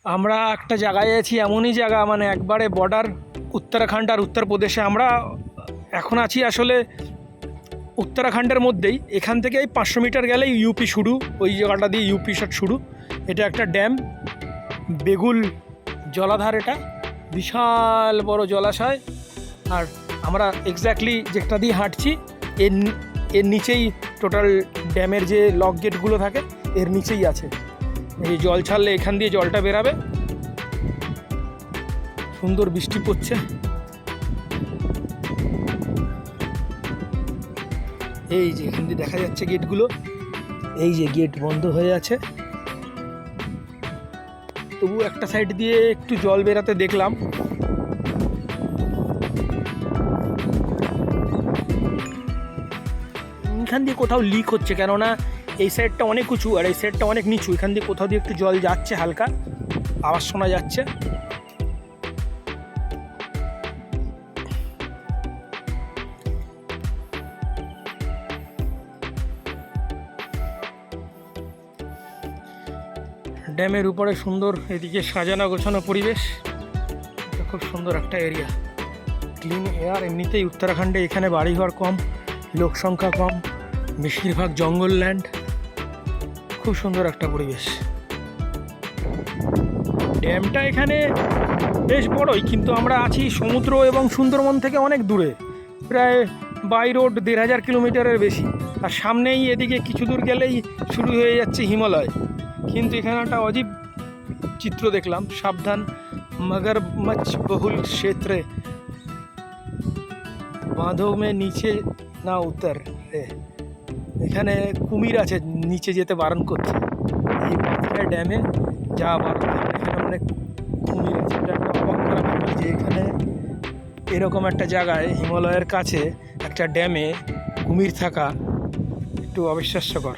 আমরা একটা জায়গায় আছি, এমনই জায়গা মানে একবারে বর্ডার উত্তরাখণ্ড আর উত্তরপ্রদেশে। আমরা এখন আছি আসলে উত্তরাখণ্ডের মধ্যেই। এখান থেকে এই 500 মিটার গেলেই ইউপি শুরু, ওই জায়গাটা দিয়ে ইউপি শুরু। এটা একটা ড্যাম, বেগুল জলাধার। এটা বিশাল বড় জলাশয়। আর আমরা এক্স্যাক্টলি যেটা দিয়ে হাঁটছি এর নিচেই টোটাল ড্যামের যে লক গেটগুলো থাকে এর নিচেই আছে। এই জল ছাড়লে এখান দিয়ে জলটা বেরাবে। সুন্দর বৃষ্টি পড়ছে। এই যে এখান দিয়ে দেখা যাচ্ছে গেটগুলো, এই যে গেট বন্ধ হয়ে আছে, তবু একটা সাইড দিয়ে একটু জল বেরাতে দেখলাম। এখান দিয়ে কোথাও লিক হচ্ছে, কেননা এই সাইডটা অনেক উঁচু আর এই সাইডটা অনেক নিচু। এখান দিয়ে কোথাও দিয়ে একটু জল যাচ্ছে, হালকা আওয়াজ শোনা যাচ্ছে। ড্যামের উপরে সুন্দর এদিকে সাজানো গোছানো পরিবেশ। এটা খুব সুন্দর একটা এরিয়া, ক্লিন এয়ার। এমনিতেই উত্তরাখণ্ডে এখানে বাড়িঘর কম, লোক সংখ্যা কম, বেশিরভাগ জঙ্গল ল্যান্ড। খুব সুন্দর একটা পরিবেশ। ড্যামটা এখানে বেশ বড়ই, কিন্তু আমরা আছি সমুদ্র এবং সুন্দরবন থেকে অনেক দূরে, প্রায় বাই রোড 1500 কিলোমিটারের বেশি। আর সামনেই এদিকে কিছু দূর গেলেই শুরু হয়ে যাচ্ছে হিমালয়। কিন্তু এখানে একটা অজীব চিত্র দেখলাম, সাবধান मगरमच्छ बहुल क्षेत्र বাঁধো মে নিচে না উত্তর। এখানে কুমির আছে, নিচে যেতে বারণ করছে। এই পাথরের ড্যামে যাওয়া বারণ। এখানে অনেক কুমির আছে। এটা একটা অবাক করা ব্যাপার যে এখানে এরকম একটা জায়গায় হিমালয়ের কাছে একটা ড্যামে কুমির থাকা একটু অবিশ্বাস্যকর।